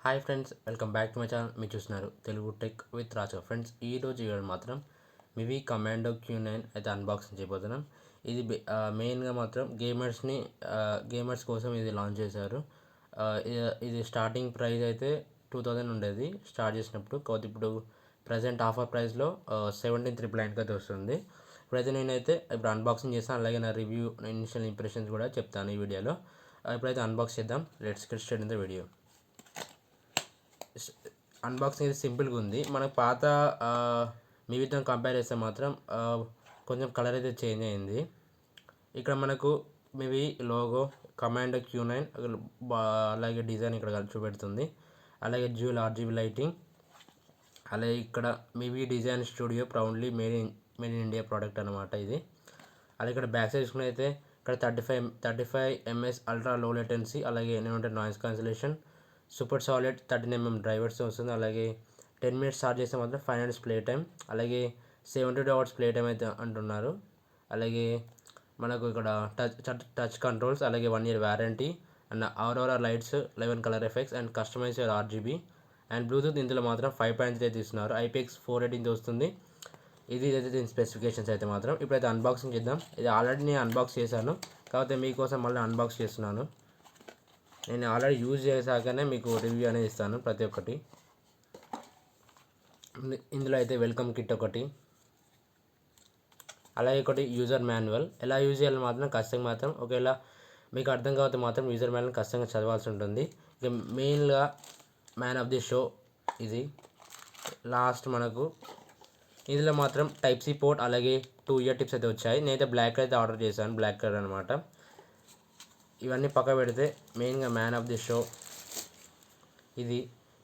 Hi friends, welcome back to my channel. మీరు చూస్తున్నారు Telugu tech with Raja. Friends, ఈరోజు video మాత్రం మివి కమాండో Q9 అయితే అన్బాక్సింగ్ చేయబోతున్నాం. ఇది మెయిన్గా మాత్రం గేమర్స్ కోసం ఇది లాంచ్ చేశారు. ఇది స్టార్టింగ్ ప్రైస్ అయితే 2000 ఉండేది స్టార్ట్ చేసినప్పుడు. కాకపోతే ఇప్పుడు ప్రజెంట్ ఆఫర్ ప్రైస్లో 17,999 అయితే వస్తుంది. ఇప్పుడైతే నేనైతే అన్బాక్సింగ్ చేస్తాను, అలాగే నా రివ్యూ ఇనిషియల్ ఇంప్రెషన్స్ కూడా చెప్తాను ఈ వీడియోలో. ఇప్పుడైతే అన్బాక్స్ చేద్దాం. Let's get start in the video. Unboxing అయితే సింపుల్గా ఉంది. మనకు పాత మివితో కంపేర్ చేస్తే మాత్రం కొంచెం కలర్ అయితే చేంజ్ అయింది. ఇక్కడ మనకు మివి లోగో కమాండో Q9 అలాగే డిజైన్ ఇక్కడ చూపెడుతుంది. అలాగే డ్యూయల్ RGB లైటింగ్, అలాగే ఇక్కడ Mivi design studio proudly made in India product అనమాట ఇది. అలాగే ఇక్కడ బ్యాక్ సైడ్ చూసుకున్నైతే ఇక్కడ 35 ms అల్ట్రా లో లేటెన్సీ, అలాగే ఏమంటే noise cancellation, super solid 13mm drivers వస్తుంది. అలాగే 10 minutes ఛార్జ్ చేస్తే మాత్రం 5 minutes ప్లే టైం, అలాగే 72 hours ప్లే టైం అయితే అంటున్నారు. అలాగే మనకు ఇక్కడ టచ్ కంట్రోల్స్, అలాగే 1 year warranty, and aurora lights, 11 colour effects, and customise RGB, and Bluetooth ఇందులో మాత్రం 5.3 అయితే ఇస్తున్నారు. IPX418 వస్తుంది. ఇది దీని స్పెసిఫికేషన్స్ అయితే మాత్రం. ఇప్పుడైతే అన్బాక్సింగ్ చేద్దాం. ఇది ఆల్రెడీ నేను అన్బాక్స్ చేశాను, కాకపోతే మీకోసం మళ్ళీ అన్బాక్స్ చేస్తున్నాను. నేను ఆల్రెడీ యూజ్ చేశాకనే మీకు రివ్యూ అనేది ఇస్తాను ప్రతి ఒక్కటి. ఇందులో అయితే వెల్కమ్ కిట్ ఒకటి, అలాగే ఒకటి యూజర్ మాన్యువల్. ఎలా యూజ్ చేయాలి మాత్రం ఖచ్చితంగా మాత్రం ఒకవేళ మీకు అర్థం కాకపోతే మాత్రం యూజర్ మాన్యువల్ ఖచ్చితంగా చదవాల్సి ఉంటుంది. ఇక మెయిన్గా మ్యాన్ ఆఫ్ ది షో ఇది లాస్ట్ మనకు ఇందులో మాత్రం టైప్ సి పోర్ట్, అలాగే 2 ఇయర్ టిప్స్ అయితే వచ్చాయి. నేనైతే బ్లాక్ అయితే ఆర్డర్ చేశాను, బ్లాక్ కలర్ అనమాట. ఇవన్నీ పక్క పెడితే మెయిన్గా మ్యాన్ ఆఫ్ ది షో ఇది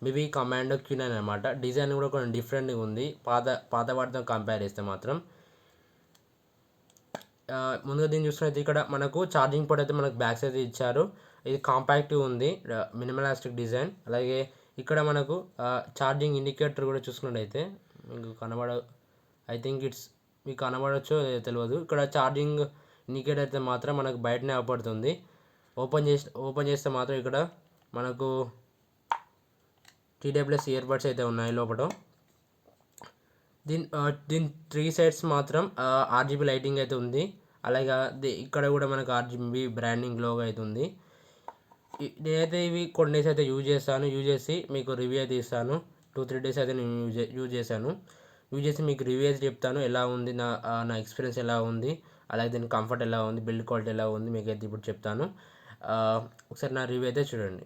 మివి కమాండో Q9 అనమాట. డిజైన్ కూడా కొంచెం డిఫరెంట్గా ఉంది పాత వాటితో కంపేర్ చేస్తే మాత్రం. ముందుగా దీన్ని చూసుకున్నైతే ఇక్కడ మనకు ఛార్జింగ్ పోర్ట్ అయితే మనకు బ్యాక్ సైడ్ ఇచ్చారు. ఇది కాంపాక్ట్గా ఉంది, మినిమలిస్టిక్ డిజైన్. అలాగే ఇక్కడ మనకు ఛార్జింగ్ ఇండికేటర్ కూడా చూసుకున్నట్టయితే మీకు ఐ థింక్ మీకు కనబడచ్చో తెలియదు. ఇక్కడ ఛార్జింగ్ ఇండికేటర్ అయితే మాత్రం మనకు బయటనే అవపడుతుంది. ఓపెన్ చేస్తే మాత్రం ఇక్కడ మనకు TWS ఇయర్ బడ్స్ అయితే ఉన్నాయి లోపల. దీని 3 sides మాత్రం RGB లైటింగ్ అయితే ఉంది. అలాగే ఇక్కడ కూడా మనకు RGB బ్రాండింగ్ లోగో అయితే ఉంది. నేనైతే ఇవి కొన్ని డేస్ అయితే యూజ్ చేసి మీకు రివ్యూ అయితే ఇస్తాను. 2-3 days అయితే నేను యూజ్ చేసి మీకు రివ్యూ అయితే చెప్తాను. ఎలా ఉంది నా ఎక్స్పీరియన్స్ ఎలా ఉంది, అలాగే దీని కంఫర్ట్ ఎలా ఉంది, బిల్డ్ క్వాలిటీ ఎలా ఉంది మీకు అయితే ఇప్పుడు చెప్తాను. ఒకసారి నా రివ్యూ అయితే చూడండి.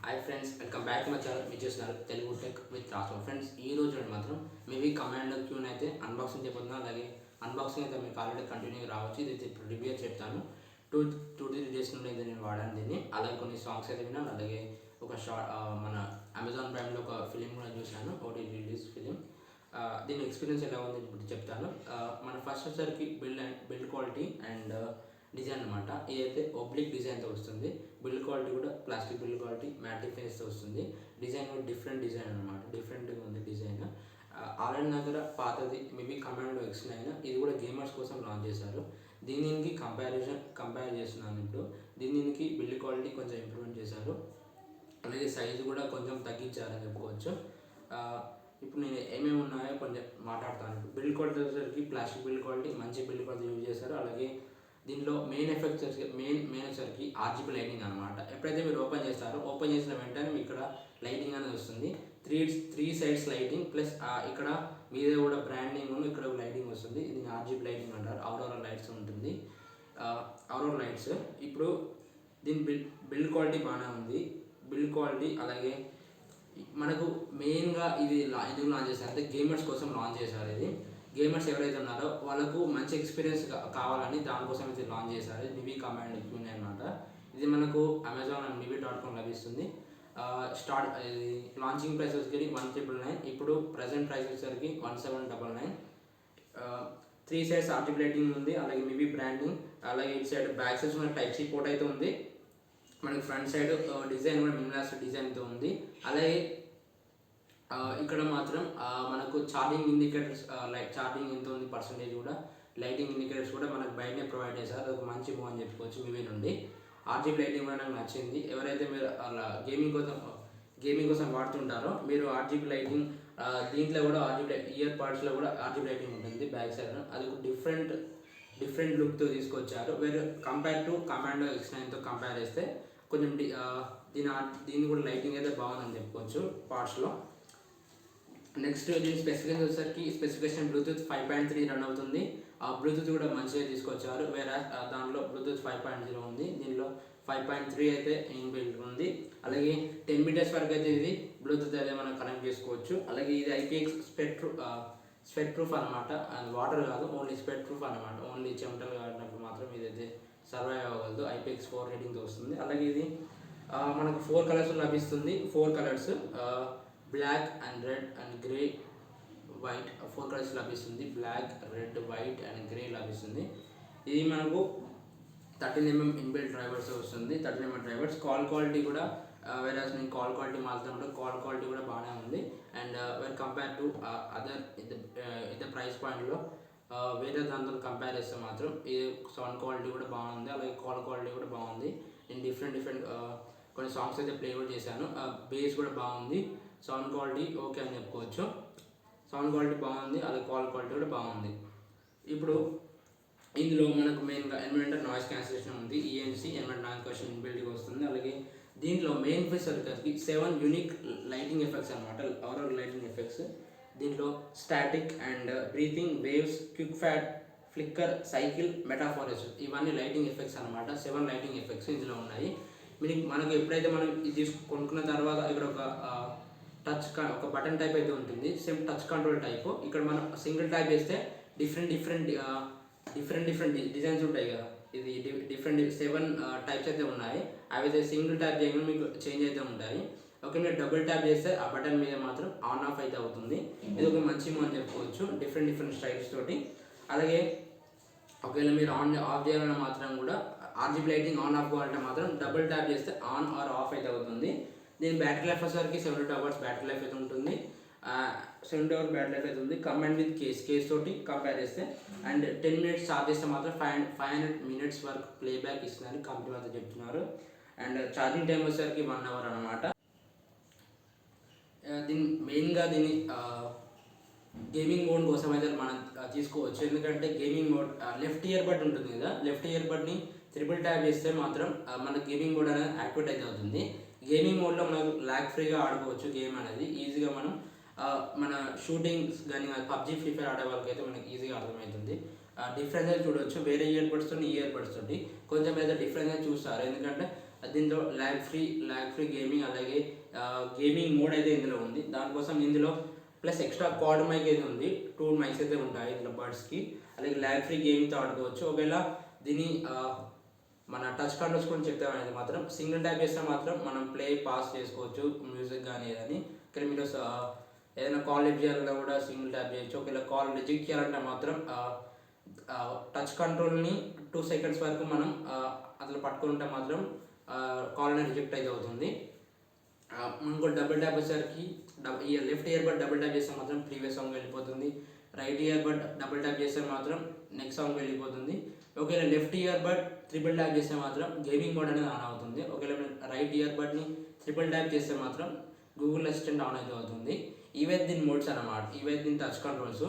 Hi friends, welcome back to my channel. మీరు చూస్తున్నారు Telugu tech with Raja. Friends, ఈ రోజు మాత్రం మివి కమాండో Q9 అయితే అన్బాక్సింగ్ చేయబోతున్నాను. అలాగే అన్బాక్సింగ్ అయితే మీకు ఆల్రెడీ కంటిన్యూగా రావచ్చు. ఇది ఇప్పుడు రివ్యూ చెప్తాను. 2-3 days నుండి అయితే నేను వాడాను దీన్ని. అలాగే కొన్ని సాంగ్స్ అయితే విన్నాను. అలాగే ఒక మన అమెజాన్ ప్రైమ్లో ఒక ఫిలిం కూడా చూశాను, OTT రిలీజ్ ఫిలిం. దీని ఎక్స్పీరియన్స్ ఎలా ఉంది ఇప్పుడు చెప్తాను. మన ఫస్ట్ వచ్చరికి బిల్డ్ క్వాలిటీ అండ్ డిజైన్ అనమాట. ఇదైతే ఒబ్లిక్ డిజైన్తో వస్తుంది. బిల్డ్ క్వాలిటీ కూడా ప్లాస్టిక్ బిల్డ్ క్వాలిటీ, మ్యాటిక్ ఫినిష్తో వస్తుంది. డిజైన్ కూడా డిఫరెంట్ డిజైన్ అనమాట, డిఫరెంట్గా ఉంది డిజైన్. ఆల్రెడీ నా దగ్గర పాతది మివి కమాండో X9, ఇది కూడా గేమర్స్ కోసం లాంచ్ చేశారు. దీనికి కంపేర్ చేస్తున్నాను ఇప్పుడు. దీనికి బిల్డ్ క్వాలిటీ కొంచెం ఇంప్రూవ్మెంట్ చేశారు, అలాగే సైజు కూడా కొంచెం తగ్గించారని చెప్పుకోవచ్చు. ఇప్పుడు నేను ఏమేమి ఉన్నాయో కొంచెం మాట్లాడతాను. బిల్డ్ క్వాలిటీ వచ్చేసరికి ప్లాస్టిక్ బిల్డ్ క్వాలిటీ, మంచి బిల్డ్ క్వాలిటీ యూజ్ చేశారు. అలాగే దీనిలో మెయిన్ వచ్చేసరికి RGB లైటింగ్ అనమాట. ఎప్పుడైతే మీరు ఓపెన్ చేసిన వెంటనే మీకు ఇక్కడ లైటింగ్ అనేది వస్తుంది. త్రీ సైడ్స్ లైటింగ్ ప్లస్ ఇక్కడ మీద కూడా బ్రాండింగ్, ఇక్కడ లైటింగ్ వస్తుంది. ఇది RGB లైటింగ్ అంటారు. అరోరా లైట్స్ ఉంటుంది, అరోరా లైట్స్. ఇప్పుడు దీని బిల్డ్ క్వాలిటీ బాగానే ఉంది. బిల్డ్ క్వాలిటీ అలాగే మనకు మెయిన్గా ఇది ఎందుకు లాంచ్ చేశారంటే గేమర్స్ కోసం లాంచ్ చేశారు. ఇది గేమర్స్ ఎవరైతే ఉన్నారో వాళ్ళకు మంచి ఎక్స్పీరియన్స్ కావాలని దానికోసం అయితే లాంచ్ చేశారు. మివి కమాండో Q9 అనమాట. ఇది మనకు అమెజాన్ అండ్ mivi.com లభిస్తుంది. ఇది లాంచింగ్ ప్రైస్ వచ్చేసరికి 1,999. ఇప్పుడు ప్రజెంట్ ప్రైస్ వచ్చేసరికి 1,799. 3 sides RGB లైటింగ్ ఉంది, అలాగే మివి బ్రాండింగ్, అలాగే ఇటు సైడ్ బ్యాక్ సైడ్ మనకి టైప్ సి పోర్ట్ అయితే ఉంది. మనకి ఫ్రంట్ సైడ్ డిజైన్ కూడా మినిమలిస్టిక్ డిజైన్తో ఉంది. అలాగే ఇక్కడ మాత్రం మనకు ఛార్జింగ్ ఇండికేటర్స్, ఛార్జింగ్ ఎంత ఉంది పర్సంటేజ్ కూడా, లైటింగ్ ఇండికేటర్స్ కూడా మనకు బయటనే ప్రొవైడ్ చేశారు. అదొక మంచి మూవ్ అని చెప్పుకోవచ్చు మివి నుండి. RGB లైటింగ్ కూడా నాకు నచ్చింది. ఎవరైతే మీరు అలా గేమింగ్ కోసం గేమింగ్ కోసం వాడుతుంటారో మీరు ఆర్జీబీ లైటింగ్ దీంట్లో కూడా ఆర్జీబీ ఇయర్ పాడ్స్లో కూడా ఆర్జీబీ లైటింగ్ ఉంటుంది బ్యాక్ సైడ్. అది ఒక డిఫరెంట్ లుక్తో తీసుకొచ్చారు. వేరే కంపేర్ టు కమాండో X9తో కంపేర్ చేస్తే కొంచెం దీని కూడా లైటింగ్ అయితే బాగుందని చెప్పుకోవచ్చు పార్ట్స్లో. నెక్స్ట్ దీని స్పెసిఫికేషన్ బ్లూటూత్ 5.3 రన్ అవుతుంది. బ్లూటూత్ కూడా మంచిగా తీసుకొచ్చారు. వేరే దాంట్లో బ్లూటూత్ 5.0 ఉంది, దీనిలో 5.3 అయితే ఇన్బిల్ట్ ఉంది. అలాగే 10 మీటర్స్ వరకు అయితే ఇది బ్లూటూత్ అయితే మనం కనెక్ట్ చేసుకోవచ్చు. అలాగే ఇది IPX స్వెట్ ప్రూఫ్ అనమాట, వాటర్ కాదు, ఓన్లీ స్వెట్ ప్రూఫ్ అనమాట. ఓన్లీ చెమటలు కాడినప్పుడు మాత్రం ఇదైతే సర్వైవ్ అవ్వగలదు. IPX 4 రేటింగ్తో వస్తుంది. అలాగే ఇది మనకు 4 కలర్స్ లభిస్తుంది. 4 colours black and red and grey white 4 colours లభిస్తుంది. Black, red, white and grey లభిస్తుంది. ఇది మనకు 13mm ఇన్బిల్ట్ డ్రైవర్స్ వస్తుంది. 13mm drivers. కాల్ క్వాలిటీ కూడా వేరే నేను కాల్ క్వాలిటీ మాత్రం కాల్ క్వాలిటీ కూడా బాగానే ఉంది. And when compare to other ఇదే ప్రైస్ పాయింట్లో వేరే దాంతో కంపేర్ చేస్తే మాత్రం ఇది సౌండ్ క్వాలిటీ కూడా బాగుంది. అలాగే కాల్ క్వాలిటీ కూడా బాగుంది. నేను డిఫరెంట్ కొన్ని సాంగ్స్ అయితే ప్లే కూడా చేశాను. బేస్ కూడా బాగుంది. సౌండ్ క్వాలిటీ ఓకే అని చెప్పుకోవచ్చు. సౌండ్ క్వాలిటీ బాగుంది, అలాగే కాల్ క్వాలిటీ కూడా బాగుంది. ఇప్పుడు ఇందులో మనకు మెయిన్గా ఎన్విరాన్మెంటల్ నాయిస్ క్యాన్సిలేషన్ ఉంది. ENC ఎన్విరాన్మెంటల్ నాయిస్ క్యాన్సిలేషన్ ఇన్బిల్ట్గా వస్తుంది. అలాగే దీంట్లో మెయిన్ ఫీచర్కి 7 యూనిక్ లైటింగ్ ఎఫెక్ట్స్ అనమాట, ఓవరాల్ లైటింగ్ ఎఫెక్ట్స్. దీంట్లో static and breathing, waves, quick fat, flicker, cycle, మెటాఫోరస్ ఇవన్నీ లైటింగ్ ఎఫెక్ట్స్ అనమాట. 7 లైటింగ్ ఎఫెక్ట్స్ ఇందులో ఉన్నాయి. మనకు ఎప్పుడైతే మనం ఇది కొనుక్కున్న తర్వాత ఇక్కడ ఒక బటన్ టైప్ అయితే ఉంటుంది, సేమ్ టచ్ కంట్రోల్ టైప్. ఇక్కడ మనం సింగిల్ టైప్ చేస్తే డిఫరెంట్ డిజైన్స్ ఉంటాయి కదా. ఇది డిఫరెంట్ 7 టైప్స్ అయితే ఉన్నాయి. అవి అయితే సింగిల్ ట్యాప్ చేయగానే మీకు చేంజ్ అయితే ఉంటాయి. ఓకే, మీరు డబుల్ ట్యాప్ చేస్తే ఆ బటన్ మీద మాత్రం ఆన్ ఆఫ్ అయితే అవుతుంది. ఇది ఒక మంచి అని చెప్పుకోవచ్చు, డిఫరెంట్ స్టైల్స్ తోటి. అలాగే ఒకవేళ మీరు ఆఫ్ చేయాలన్నా మాత్రం కూడా RGB లైటింగ్ ఆన్ ఆఫ్ కావాలంటే మాత్రం డబుల్ ట్యాప్ చేస్తే ఆన్ ఆర్ ఆఫ్ అయితే అవుతుంది. దీని బ్యాటరీ లైఫ్ వచ్చేసరికి 72 hours బ్యాటరీ లైఫ్ అయితే ఉంటుంది. 72 hours బ్యాటరీ లైఫ్ అయితే ఉంది. కంబైన్ విత్ కేస్ తోటి కంపేర్ చేస్తే. అండ్ 10 minutes ఛార్జ్ చేస్తే మాత్రం 500 minutes వరకు ప్లేబ్యాక్ ఇస్తుందని కంపెనీ అయితే చెప్తున్నారు. అండ్ ఛార్జింగ్ టైం వచ్చేసరికి 1 hour అనమాట. మెయిన్గా దీన్ని గేమింగ్ మోడ్ కోసం అయితే మనం తీసుకోవచ్చు. ఎందుకంటే gaming mode left ear bud ఉంటుంది కదా, లెఫ్ట్ ఇయర్ బడ్ని ట్రిపుల్ ట్యాప్ చేస్తే మాత్రం మన గేమింగ్ మోడ్ అనేది యాక్టివేట్ అయితే అవుతుంది. గేమింగ్ మోడ్లో మనం ల్యాగ్ ఫ్రీగా ఆడుకోవచ్చు గేమ్ అనేది. ఈజీగా మనం మన షూటింగ్స్ కానీ PUBG, Free Fire ఆడే వాళ్ళకి అయితే మనకి ఈజీగా అర్థమవుతుంది. డిఫరెన్స్ అయితే చూడవచ్చు. వేరే ఇయర్ బడ్స్ తోటి కొంచెం అయితే డిఫరెన్స్ అయితే చూస్తారు. ఎందుకంటే దీంట్లో ల్యాగ్ ఫ్రీ గేమింగ్, అలాగే గేమింగ్ మోడ్ అయితే ఇందులో ఉంది. దానికోసం ఇందులో ప్లస్ ఎక్స్ట్రా క్వాడ్ మైక్ అయితే ఉంది. 2 మైక్స్ అయితే ఉంటాయి ఇందులో బడ్స్కి. అలాగే ల్యాగ్ ఫ్రీ గేమింగ్తో ఆడుకోవచ్చు. ఒకవేళ దీన్ని మన టచ్ కంట్రోల్స్ గురించి చెప్తామనేది మాత్రం సింగిల్ ట్యాప్ చేస్తే మాత్రం మనం పాస్ చేసుకోవచ్చు, మ్యూజిక్ కానీ ఏదని. ఇక్కడ మీరు ఏదైనా కాల్ లిఫ్ట్ చేయాలన్నా కూడా సింగిల్ ట్యాప్ చేయొచ్చు. ఒకవేళ కాల్ రిజెక్ట్ చేయాలంటే మాత్రం టచ్ కంట్రోల్ని 2 seconds వరకు మనం అట్లా పట్టుకుంటే మాత్రం కాల్ రిజెక్ట్ అయితే అవుతుంది. మనకు డబుల్ ట్యాప్ వచ్చేసరికి left ear bud double tap చేస్తే మాత్రం ప్రీవియస్ సాంగ్ వెళ్ళిపోతుంది. Right ear bud double tap చేస్తే మాత్రం నెక్స్ట్ సాంగ్ వెళ్ళిపోతుంది. ఒకవేళ left ear bud triple tap చేస్తే మాత్రం గేమింగ్ మోడ్ అనేది ఆన్ అవుతుంది. ఒకవేళ రైట్ ఇయర్ బడ్ని ట్రిపుల్ ట్యాప్ చేస్తే మాత్రం గూగుల్ అసిస్టెంట్ ఆన్ అయితే అవుతుంది. ఇవే దీని మోడ్స్ అన్నమాట, ఇవే దీని touch controls.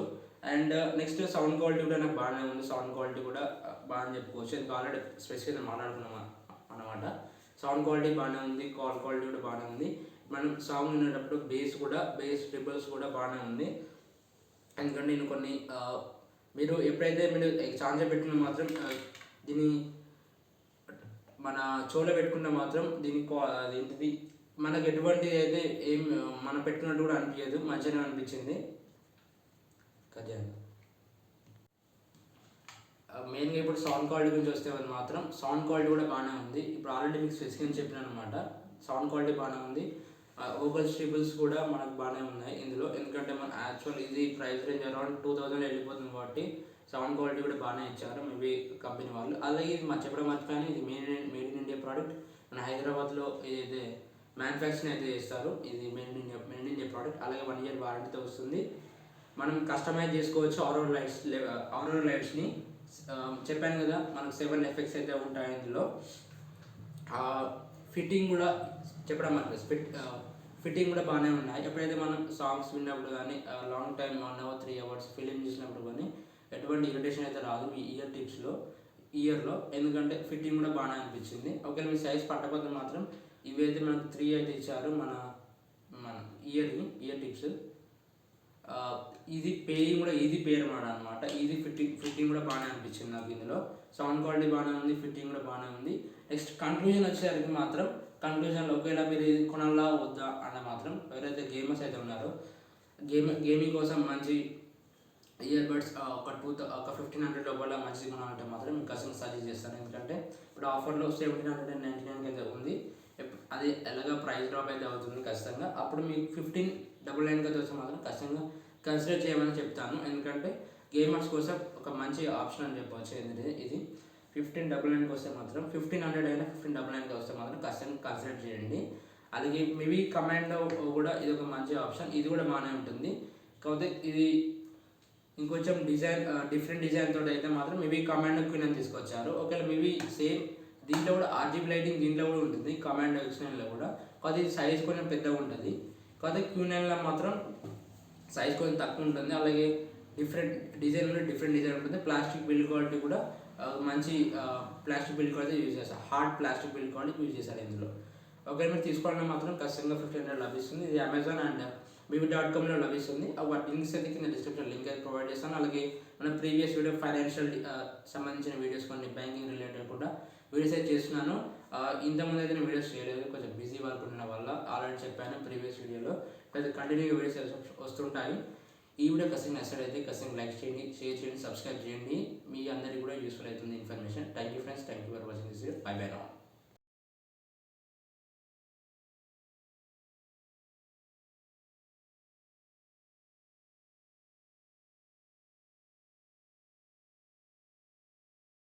And next sound quality కూడా నాకు బాగానే ఉంది. సౌండ్ క్వాలిటీ కూడా బాగా చెప్పుకోవచ్చు. ఎందుకు ఆల్రెడీ స్పెసిఫిక్గా మాట్లాడుకున్నాం అన్నమాట. సౌండ్ క్వాలిటీ బాగానే ఉంది, కాల్ క్వాలిటీ కూడా బాగానే ఉంది. మనం సాంగ్ వినేటప్పుడు బేస్ ట్రిబుల్స్ కూడా బాగానే ఉంది. ఎందుకంటే నేను మీరు ఎప్పుడైతే మీరు ఛార్జ్ పెట్టుకున్న మాత్రం దీన్ని మన చెవులో పెట్టుకున్న మాత్రం ఏంటిది మనకు ఎటువంటి అయితే ఏం మనం పెట్టుకున్నట్టు కూడా అనిపించదు, మంచిగానే అనిపించింది. మెయిన్గా ఇప్పుడు సౌండ్ క్వాలిటీ గురించి వస్తే మాత్రం సౌండ్ క్వాలిటీ కూడా బాగానే ఉంది. ఇప్పుడు ఆల్రెడీ మీకు స్పెసిఫికేషన్ చెప్పినాను అనమాట. సౌండ్ క్వాలిటీ బాగానే ఉంది. వోకల్స్ ట్రిబుల్స్ కూడా మనకు బాగానే ఉన్నాయి ఇందులో. ఎందుకంటే మన యాక్చువల్ ఇది ప్రైస్ రేంజ్ అరౌండ్ 2000 వెళ్ళిపోతుంది కాబట్టి సౌండ్ క్వాలిటీ కూడా బాగానే ఇచ్చారు మేబీ కంపెనీ వాళ్ళు. అలాగే ఇది చెప్పడం మర్చిపోయాను, ఇది మేడ్ ఇన్ ఇండియా ప్రోడక్ట్. మన హైదరాబాద్లో ఏదైతే మ్యానుఫ్యాక్చరింగ్ అయితే చేస్తారు, ఇది మేడ్ ఇన్ ఇండియా ప్రోడక్ట్. అలాగే 1 year వారంటీతో వస్తుంది. మనం కస్టమైజ్ చేసుకోవచ్చు. ఆరోరా లైట్స్ని చెప్పాను కదా, మనకు 7 ఎఫెక్ట్స్ అయితే ఉంటాయి ఇందులో. ఫిట్టింగ్ కూడా చెప్పడం ఫిట్టింగ్ కూడా బాగానే ఉన్నాయి. ఎప్పుడైతే మనం సాంగ్స్ విన్నప్పుడు కానీ long time 1 hour 3 hours film చూసినప్పుడు కానీ ఎటువంటి ఇరిటేషన్ అయితే రాదు ఈ ఇయర్లో, ఎందుకంటే ఫిట్టింగ్ కూడా బాగానే అనిపించింది. ఒకవేళ మీ సైజ్ పట్టకపోతే మాత్రం ఇవైతే మనకు 3 అయితే ఇచ్చారు మన ఇయర్ టిప్స్. ఇది పేయింగ్ కూడా ఈజీ పేర్ అనమాట. ఈజీ ఫిట్టింగ్ కూడా బాగానే అనిపించింది నాకు. ఇందులో సౌండ్ క్వాలిటీ బాగానే ఉంది, ఫిట్టింగ్ కూడా బాగానే ఉంది. నెక్స్ట్ కన్క్లూజన్ వచ్చేసరికి మాత్రం కన్క్లూజన్లో ఒకవేళ మీరు ఇది కొనాలా వద్దా అన్న మాత్రం ఎవరైతే గేమర్స్ అయితే ఉన్నారో గేమింగ్ కోసం మంచి ఇయర్ బడ్స్ ఒక 1500 లోపల మంచిది కొనాలంటే మాత్రం మీకు ఖచ్చితంగా సజెస్ట్ చేస్తాను. ఎందుకంటే ఇప్పుడు ఆఫర్లో 1799 అయితే ఉంది. అది ఎలాగ ప్రైస్ డ్రాప్ అయితే అవుతుంది ఖచ్చితంగా. అప్పుడు మీకు 1599 అయితే వస్తే మాత్రం ఖచ్చితంగా కన్సిడర్ చేయమని చెప్తాను. ఎందుకంటే గేమర్స్ కోసం ఒక మంచి ఆప్షన్ అని చెప్పవచ్చు. ఇది 1599 వస్తే మాత్రం 1500 అయినా 1599 వస్తే మాత్రం ఖచ్చితంగా కన్సిడర్ చేయండి. అలాగే మేబీ కమాండో కూడా ఇది ఒక మంచి ఆప్షన్, ఇది కూడా బాగానే ఉంటుంది. కాకపోతే ఇది ఇంకొంచెం డిఫరెంట్ డిజైన్ తోటి అయితే మాత్రం మేబీ కమాండో క్వీన్ తీసుకొచ్చారు. ఒకవేళ మేబీ సేమ్ దీంట్లో కూడా ఆర్జీబీ లైటింగ్ దీంట్లో కూడా ఉంటుంది, కమాండో ఎక్స్టెన్లో కూడా. కాకపోతే ఇది సైజ్ కొంచెం పెద్దగా ఉంటుంది. కాకపోతే క్యూనెన్లో మాత్రం సైజ్ కొంచెం తక్కువ ఉంటుంది. అలాగే డిఫరెంట్ డిజైన్ ఉంటుంది. ప్లాస్టిక్ బిల్డ్ క్వాలిటీ కూడా మంచి ప్లాస్టిక్ బిల్డ్ క్వాలిటీ యూజ్ చేస్తారు, hard plastic build quality use చేస్తారు ఇందులో. ఒకవేళ మీరు తీసుకోవాలన్నా మాత్రం ఖచ్చితంగా 1500 లభిస్తుంది. ఇది అమెజాన్ అండ్ BB.comలో లభిస్తుంది. వాటి లింక్స్ అయితే కింద డిస్క్రిప్షన్ లింక్ అయితే ప్రొవైడ్ చేస్తాను. అలాగే మన ప్రీవియస్ వీడియో ఫైనాన్షియల్ సంబంధించిన వీడియోస్ కొన్ని బ్యాంకింగ్ రిలేటెడ్ కూడా వీడియోస్ అయితే చేస్తున్నాను. ఇంతకుముందు అయితే నేను వీడియోస్ చేయలేదు, కొంచెం బిజీ వర్క్ ఉండడం వల్ల. ఆల్రెడీ చెప్పాను ప్రీవియస్ వీడియోలో. అయితే కంటిన్యూగా వీడియోస్ వస్తుంటాయి. ఈ వీడియో ఖచ్చితంగా నచ్చినట్లయితే ఖచ్చితంగా లైక్ చేయండి, షేర్ చేయండి, సబ్స్క్రైబ్ చేయండి. మీ అందరికీ కూడా యూస్ఫుల్ అవుతుంది information. Thank you friends, thank you for watching this video. By by now.